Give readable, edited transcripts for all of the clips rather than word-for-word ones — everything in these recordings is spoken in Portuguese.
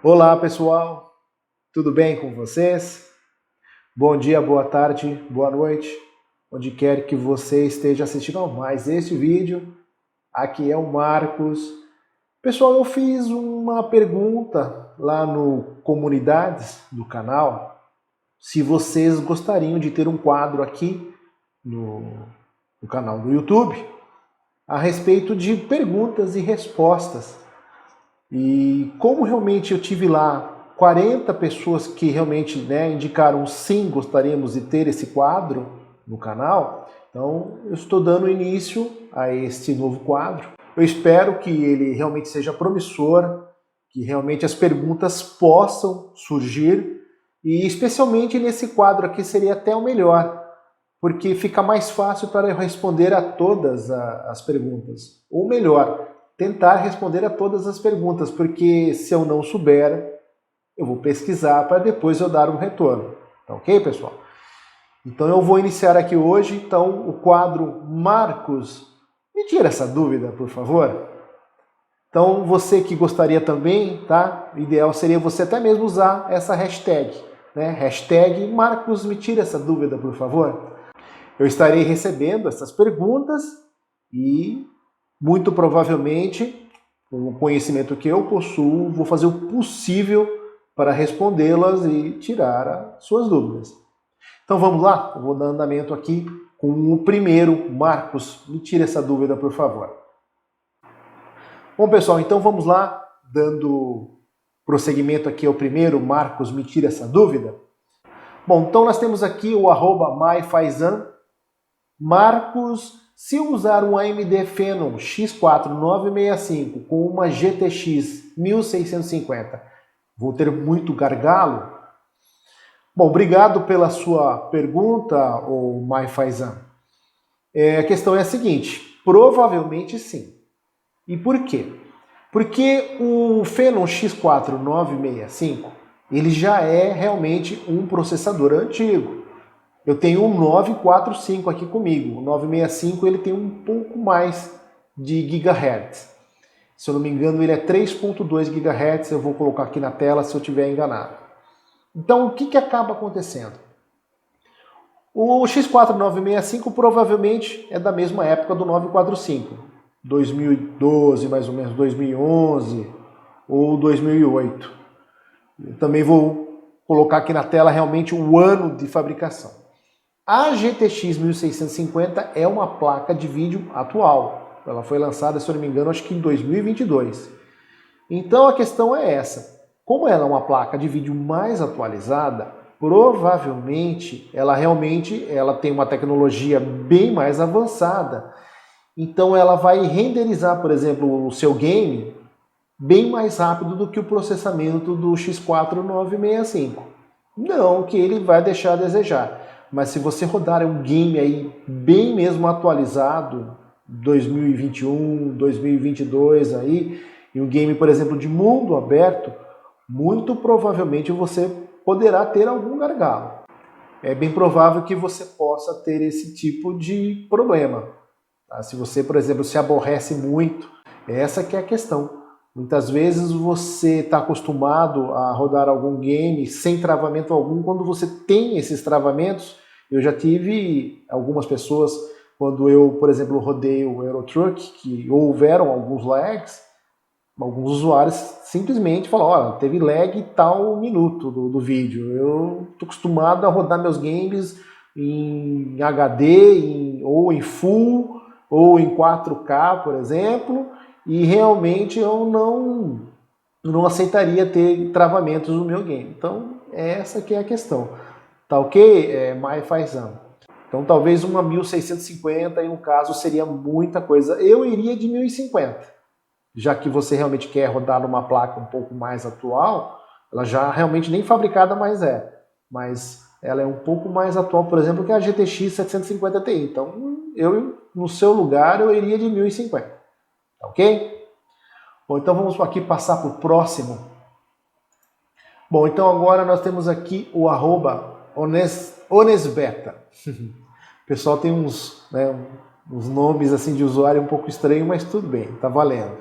Olá pessoal, tudo bem com vocês? Bom dia, boa tarde, boa noite, onde quer que você esteja assistindo a mais este vídeo. Aqui é o Marcos. Pessoal, eu fiz uma pergunta lá no Comunidades do canal, se vocês gostariam de ter um quadro aqui no canal do YouTube a respeito de perguntas e respostas. E como realmente eu tive lá 40 pessoas que realmente indicaram sim, gostaríamos de ter esse quadro no canal, então eu estou dando início a este novo quadro. Eu espero que ele realmente seja promissor, que realmente as perguntas possam surgir, e especialmente nesse quadro aqui seria até o melhor, porque fica mais fácil para eu responder a todas as perguntas. Ou melhor, tentar responder a todas as perguntas, porque se eu não souber, eu vou pesquisar para depois eu dar um retorno. Tá ok, pessoal? Então eu vou iniciar aqui hoje então o quadro Marcos. Me tira essa dúvida, por favor. Então você que gostaria também, tá? O ideal seria você até mesmo usar essa hashtag, né? Hashtag Marcos, me tira essa dúvida, por favor. Eu estarei recebendo essas perguntas e, muito provavelmente, com o conhecimento que eu possuo, vou fazer o possível para respondê-las e tirar as suas dúvidas. Então vamos lá? Eu vou dar andamento aqui com o primeiro. Marcos, me tira essa dúvida, por favor. Bom, pessoal, então vamos lá, dando prosseguimento aqui ao primeiro. Marcos, me tira essa dúvida. Bom, então nós temos aqui o @myfaizan. Marcos, se eu usar um AMD Phenom X4 965 com uma GTX 1650, vou ter muito gargalo? Bom, obrigado pela sua pergunta, o MyFaizan. A questão é a seguinte, provavelmente sim. E por quê? Porque o Phenom X4 965, ele já é realmente um processador antigo. Eu tenho um 945 aqui comigo. O 965 ele tem um pouco mais de gigahertz. Se eu não me engano, ele é 3.2 GHz. Eu vou colocar aqui na tela se eu estiver enganado. Então, o que acaba acontecendo? O X4 965 provavelmente é da mesma época do 945. 2012, mais ou menos, 2011 ou 2008. Eu também vou colocar aqui na tela realmente o ano de fabricação. A GTX 1650 é uma placa de vídeo atual. Ela foi lançada, se eu não me engano, acho que em 2022. Então a questão é essa. Como ela é uma placa de vídeo mais atualizada, provavelmente ela tem uma tecnologia bem mais avançada. Então ela vai renderizar, por exemplo, o seu game bem mais rápido do que o processamento do X4 965. Não que ele vai deixar a desejar. Mas se você rodar um game aí bem mesmo atualizado, 2021, 2022 aí, e um game, por exemplo, de mundo aberto, muito provavelmente você poderá ter algum gargalo. É bem provável que você possa ter esse tipo de problema. Tá? Se você, por exemplo, se aborrece muito, essa que é a questão. Muitas vezes você está acostumado a rodar algum game sem travamento algum. Quando você tem esses travamentos, eu já tive algumas pessoas, quando eu, por exemplo, rodei o Euro Truck, que houveram alguns lags, alguns usuários simplesmente falaram, olha, teve lag tal minuto do vídeo. Eu estou acostumado a rodar meus games em HD, ou em Full, ou em 4K, por exemplo, e realmente eu não aceitaria ter travamentos no meu game. Então, essa que é a questão. Tá ok? MyFaizan. Então, talvez uma 1650, e no caso, seria muita coisa. Eu iria de 1050, já que você realmente quer rodar numa placa um pouco mais atual, ela já realmente nem fabricada mais é. Mas ela é um pouco mais atual, por exemplo, que a GTX 750 Ti. Então, eu, no seu lugar, eu iria de 1050. Ok? Bom, então vamos aqui passar para o próximo. Bom, então agora nós temos aqui o @Honesbeta. O pessoal tem uns nomes assim de usuário um pouco estranho, mas tudo bem, tá valendo.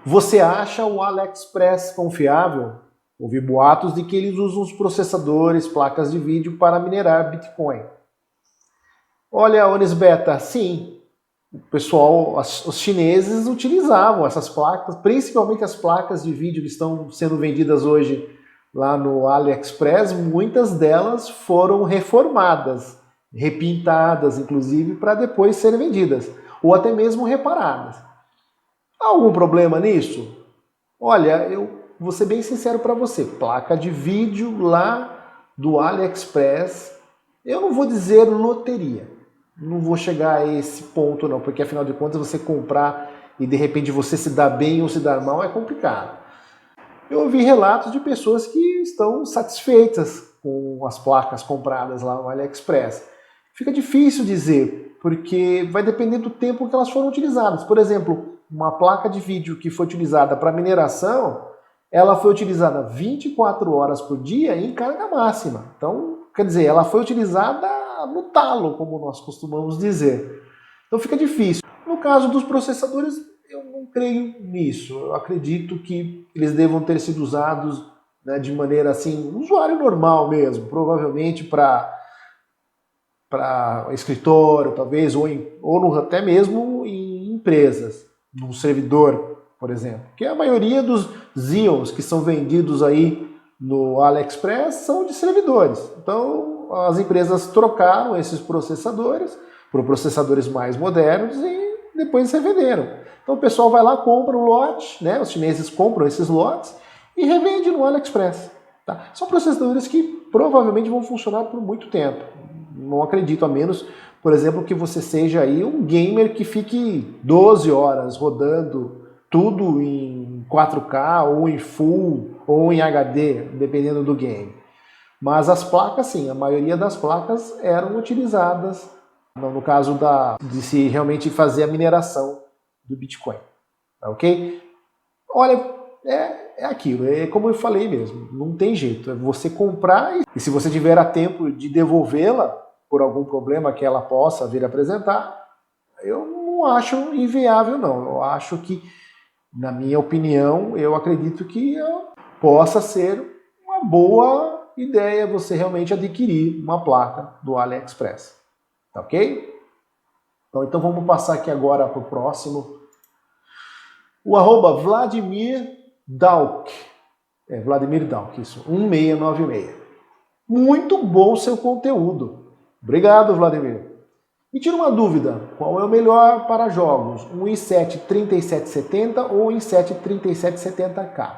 Você acha o AliExpress confiável? Ouvi boatos de que eles usam os processadores, placas de vídeo para minerar Bitcoin. Olha, Onisbeta, sim, o pessoal, os chineses utilizavam essas placas, principalmente as placas de vídeo que estão sendo vendidas hoje lá no AliExpress, muitas delas foram reformadas, repintadas, inclusive, para depois serem vendidas, ou até mesmo reparadas. Há algum problema nisso? Olha, eu vou ser bem sincero para você, placa de vídeo lá do AliExpress, eu não vou dizer loteria, não vou chegar a esse ponto não, porque afinal de contas você comprar e de repente você se dar bem ou se dar mal é complicado. Eu ouvi relatos de pessoas que estão satisfeitas com as placas compradas lá no AliExpress. Fica difícil dizer, porque vai depender do tempo que elas foram utilizadas. Por exemplo, uma placa de vídeo que foi utilizada para mineração, ela foi utilizada 24 horas por dia em carga máxima. Então, quer dizer, ela foi utilizada no talo, como nós costumamos dizer. Então fica difícil. No caso dos processadores, eu não creio nisso. Eu acredito que eles devam ter sido usados, né, de maneira assim, usuário normal mesmo, provavelmente para escritório, talvez, ou até mesmo em empresas, num servidor, por exemplo. Que a maioria dos Xeons que são vendidos aí no AliExpress são de servidores. Então, as empresas trocaram esses processadores por processadores mais modernos e depois revenderam. Então, o pessoal vai lá, compra o lote, né? Os chineses compram esses lotes e revende no AliExpress. Tá? São processadores que provavelmente vão funcionar por muito tempo. Não acredito, a menos, por exemplo, que você seja aí um gamer que fique 12 horas rodando tudo em 4K, ou em Full, ou em HD, dependendo do game. Mas as placas, sim, a maioria das placas eram utilizadas no caso de se realmente fazer a mineração do Bitcoin. Tá, ok? Olha, é aquilo, é como eu falei mesmo, não tem jeito. É você comprar e se você tiver a tempo de devolvê-la por algum problema que ela possa vir apresentar, eu não acho inviável, não. Eu acho que, na minha opinião, eu acredito que possa ser uma boa ideia você realmente adquirir uma placa do AliExpress. Tá ok? Então vamos passar aqui agora para o próximo. O arroba Vladimir Dauk. Vladimir Dauk, isso. 1696. Muito bom seu conteúdo. Obrigado, Vladimir. Me tira uma dúvida, qual é o melhor para jogos? Um i7 3770 ou um i7 3770K?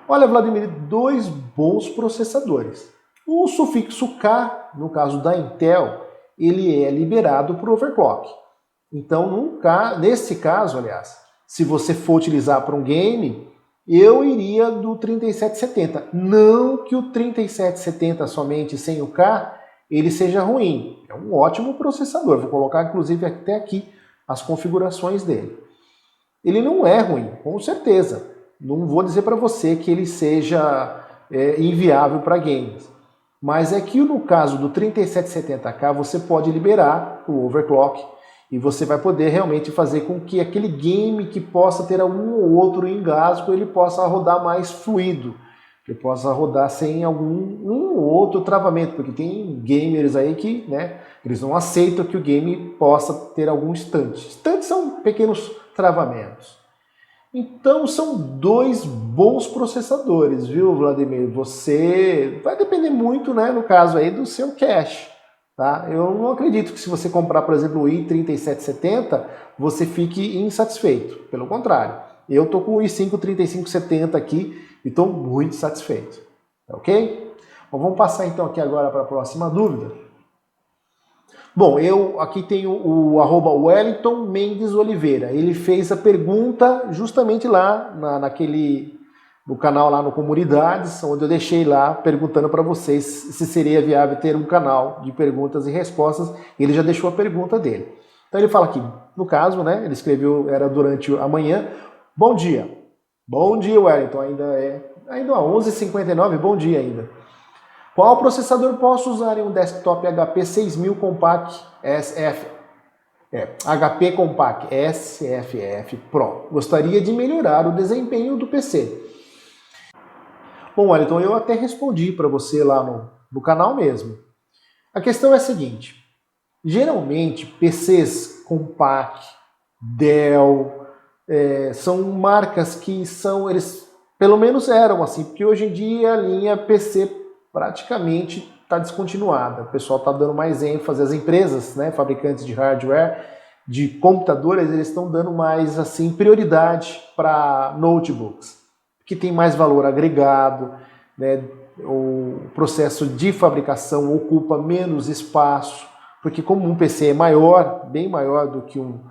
Olha, Vladimir, dois bons processadores. O sufixo K, no caso da Intel, ele é liberado por overclock. Então, nesse caso, aliás, se você for utilizar para um game, eu iria do 3770. Não que o 3770 somente sem o K, ele seja ruim. É um ótimo processador. Vou colocar, inclusive, até aqui as configurações dele. Ele não é ruim, com certeza. Não vou dizer para você que ele seja inviável para games. Mas é que no caso do 3770K, você pode liberar o overclock e você vai poder realmente fazer com que aquele game que possa ter algum ou outro engasgo, ele possa rodar mais fluido. Ele possa rodar sem um ou outro travamento, porque tem gamers aí que, né, eles não aceitam que o game possa ter algum instante. Instantes são pequenos travamentos. Então são dois bons processadores, viu, Vladimir? Você vai depender muito, né, no caso aí, do seu cache. Tá? Eu não acredito que se você comprar, por exemplo, o i3770, você fique insatisfeito. Pelo contrário, eu estou com o i5 3570 aqui e estou muito satisfeito. Ok? Bom, vamos passar então aqui agora para a próxima dúvida. Bom, eu aqui tenho o arroba Wellington Mendes Oliveira. Ele fez a pergunta justamente lá no canal lá no Comunidades, onde eu deixei lá perguntando para vocês se seria viável ter um canal de perguntas e respostas. Ele já deixou a pergunta dele. Então ele fala aqui, no caso, né, ele escreveu, era durante a manhã, bom dia. Bom dia, Wellington, ainda às 11h59, bom dia ainda. Qual processador posso usar em um desktop HP 6000 Compact SF? HP Compact SFF Pro. Gostaria de melhorar o desempenho do PC. Bom, Wellington, eu até respondi para você lá no canal mesmo. A questão é a seguinte, geralmente PCs Compact, Dell, são marcas que eles pelo menos eram assim, porque hoje em dia a linha PC praticamente está descontinuada. O pessoal está dando mais ênfase, as empresas, né, fabricantes de hardware, de computadores, eles estão dando mais assim prioridade para notebooks, que tem mais valor agregado, né, o processo de fabricação ocupa menos espaço, porque como um PC é maior, bem maior do que um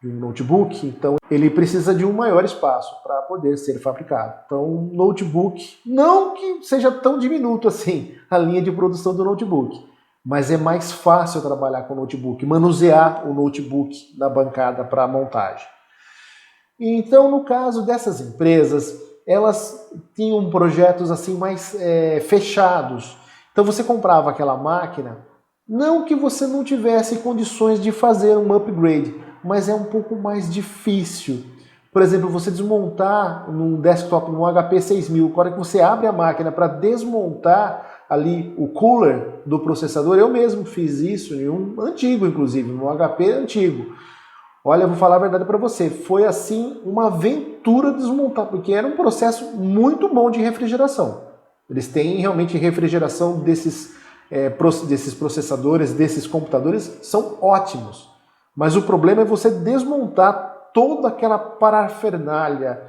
notebook, então ele precisa de um maior espaço para poder ser fabricado. Então, um notebook, não que seja tão diminuto assim a linha de produção do notebook, mas é mais fácil trabalhar com o notebook, manusear o notebook na bancada para montagem. Então, no caso dessas empresas, elas tinham projetos assim mais fechados. Então você comprava aquela máquina, não que você não tivesse condições de fazer um upgrade, mas é um pouco mais difícil. Por exemplo, você desmontar num desktop, num HP 6000, na hora que você abre a máquina para desmontar ali o cooler do processador, eu mesmo fiz isso em um antigo, inclusive, num HP antigo. Olha, eu vou falar a verdade para você, foi assim uma aventura desmontar, porque era um processo muito bom de refrigeração. Eles têm realmente refrigeração desses processadores, desses computadores, são ótimos. Mas o problema é você desmontar toda aquela parafernália.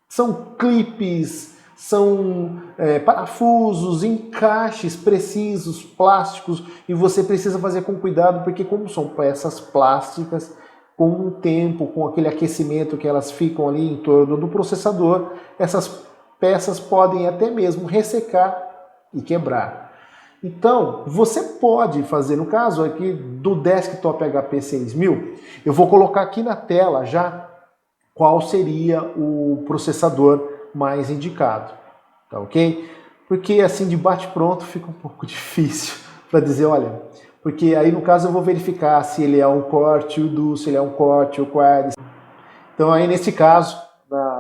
São clipes, são parafusos, encaixes precisos, plásticos, e você precisa fazer com cuidado, porque como são peças plásticas, com o tempo, com aquele aquecimento que elas ficam ali em torno do processador, essas peças podem até mesmo ressecar e quebrar. Então, você pode fazer, no caso aqui do desktop HP 6000, eu vou colocar aqui na tela já qual seria o processador mais indicado, tá ok? Porque assim de bate-pronto fica um pouco difícil para dizer, olha, porque aí no caso eu vou verificar se ele é um Core 2 Duo, se ele é um Core 2 Quad. Então aí nesse caso,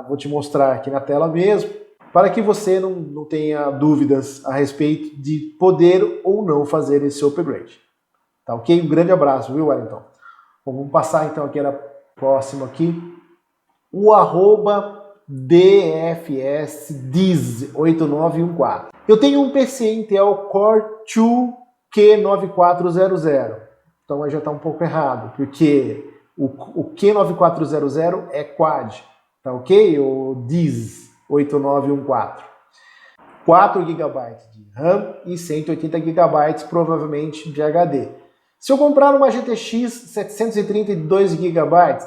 vou te mostrar aqui na tela mesmo, para que você não tenha dúvidas a respeito de poder ou não fazer esse upgrade. Tá ok? Um grande abraço, viu, Wellington? Bom, vamos passar então aqui na próxima aqui. O @DFSDiz8914. Eu tenho um PC Intel Core 2 Q9400. Então aí já está um pouco errado, porque o Q9400 é Quad, tá ok? O Diz 8914. 4 GB de RAM e 180 GB provavelmente de HD. Se eu comprar uma GTX 730 de 2 GB,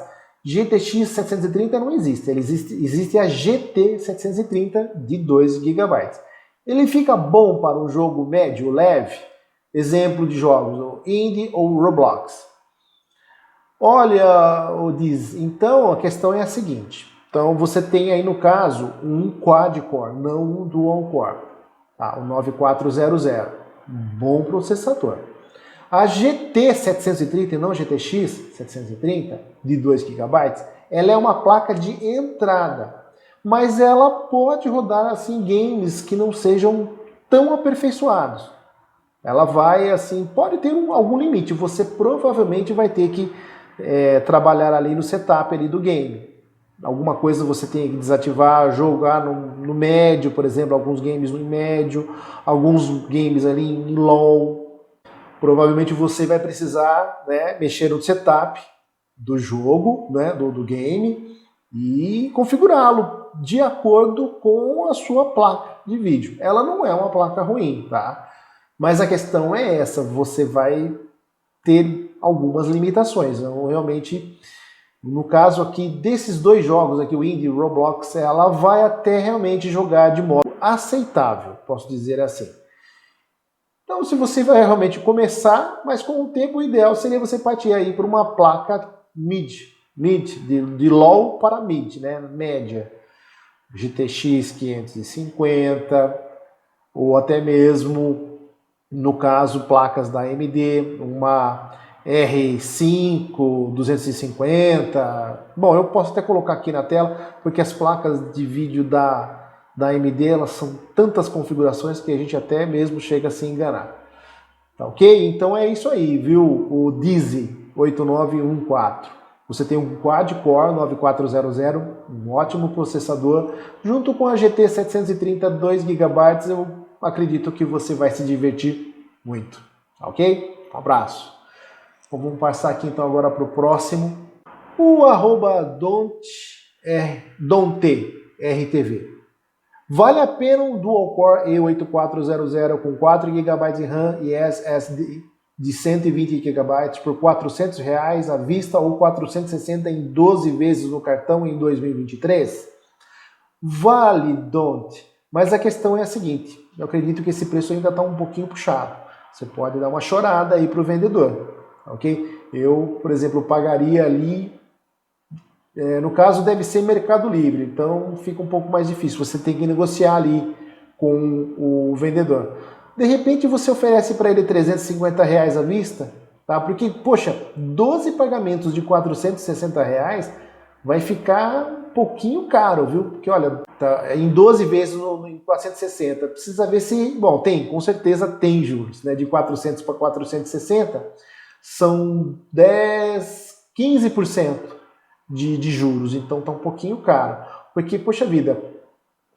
GTX 730 não existe, existe a GT 730 de 2 GB. Ele fica bom para um jogo médio, leve? Exemplo de jogos, o Indie ou Roblox. Olha, o Diz, então a questão é a seguinte. Então você tem aí no caso um quad-core, não um dual-core, tá? O 9400, um bom processador. A GT 730 e não GTX 730 de 2 GB, ela é uma placa de entrada, mas ela pode rodar assim games que não sejam tão aperfeiçoados. Ela vai assim, pode ter algum limite, você provavelmente vai ter que trabalhar ali no setup ali do game. Alguma coisa você tem que desativar, jogar no médio, por exemplo, alguns games no médio, alguns games ali em low. Provavelmente você vai precisar, né, mexer no setup do jogo, né, do game, e configurá-lo de acordo com a sua placa de vídeo. Ela não é uma placa ruim, tá? Mas a questão é essa, você vai ter algumas limitações. Então, realmente, no caso aqui desses dois jogos, aqui, o Indie e o Roblox, ela vai até realmente jogar de modo aceitável, posso dizer assim. Então, se você vai realmente começar, mas com o tempo, o ideal seria você partir aí para uma placa mid, de low para mid, né, média. GTX 550, ou até mesmo, no caso, placas da AMD, uma R5, 250. Bom, eu posso até colocar aqui na tela, porque as placas de vídeo da AMD, elas são tantas configurações que a gente até mesmo chega a se enganar. Tá ok? Então é isso aí, viu? O Dizzy 8914. Você tem um quad-core 9400, um ótimo processador, junto com a GT 730 2GB, eu acredito que você vai se divertir muito. Tá ok? Um abraço. Então, vamos passar aqui então agora para o próximo. O @DonTRTV. Vale a pena um dual-core E8400 com 4 GB de RAM e SSD de 120 GB por R$400 à vista ou 460 em 12 vezes no cartão em 2023? Vale, don't. Mas a questão é a seguinte, eu acredito que esse preço ainda está um pouquinho puxado. Você pode dar uma chorada aí para o vendedor, ok? Eu, por exemplo, pagaria ali, no caso deve ser Mercado Livre, então fica um pouco mais difícil, você tem que negociar ali com o vendedor. De repente você oferece para ele R$350 à vista, tá? Porque, poxa, 12 pagamentos de R$460 vai ficar um pouquinho caro, viu? Porque, olha, tá, em 12 vezes em 460, precisa ver se... Bom, com certeza tem juros, né? De 400 para 460 são 10, 15% de juros, então tá um pouquinho caro. Porque, poxa vida,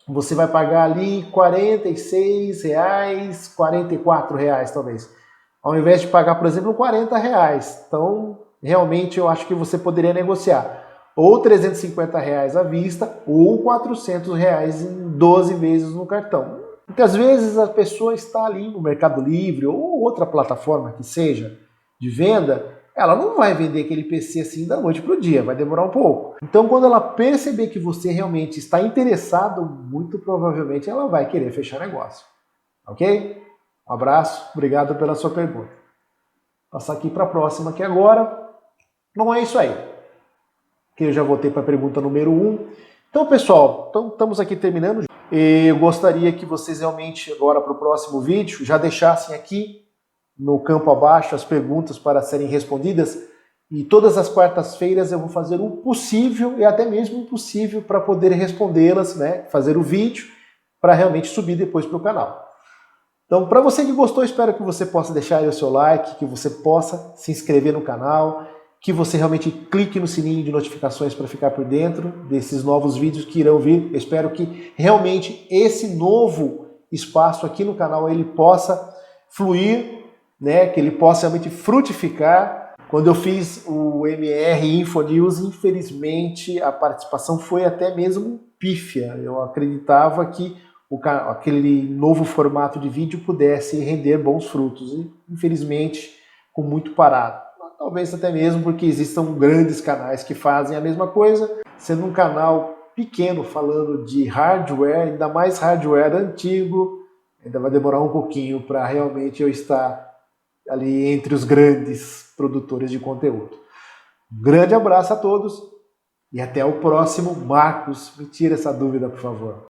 você vai pagar ali R$46, R$44 talvez, ao invés de pagar, por exemplo, R$40. Então, realmente eu acho que você poderia negociar ou R$350 à vista ou R$400 em 12 vezes no cartão. Porque às vezes a pessoa está ali no Mercado Livre ou outra plataforma que seja de venda, ela não vai vender aquele PC assim da noite para o dia, vai demorar um pouco. Então, quando ela perceber que você realmente está interessado, muito provavelmente ela vai querer fechar negócio. Ok? Um abraço, obrigado pela sua pergunta. Vou passar aqui para a próxima aqui agora. Não é isso aí. Que eu já voltei para a pergunta número 1. Então, pessoal, estamos aqui terminando. Eu gostaria que vocês realmente, agora para o próximo vídeo, já deixassem aqui no campo abaixo as perguntas para serem respondidas, e todas as quartas-feiras eu vou fazer o possível e até mesmo o impossível para poder respondê-las, né? Fazer o vídeo para realmente subir depois para o canal. Então, para você que gostou, espero que você possa deixar aí o seu like, que você possa se inscrever no canal, que você realmente clique no sininho de notificações para ficar por dentro desses novos vídeos que irão vir. Eu espero que realmente esse novo espaço aqui no canal ele possa fluir, né, que ele possa realmente frutificar. Quando eu fiz o MR Info News, infelizmente a participação foi até mesmo pífia. Eu acreditava que aquele novo formato de vídeo pudesse render bons frutos e infelizmente com muito parado. Talvez até mesmo porque existam grandes canais que fazem a mesma coisa, sendo um canal pequeno falando de hardware, ainda mais hardware antigo, ainda vai demorar um pouquinho para realmente eu estar ali entre os grandes produtores de conteúdo. Um grande abraço a todos e até o próximo. Marcos, me tira essa dúvida, por favor.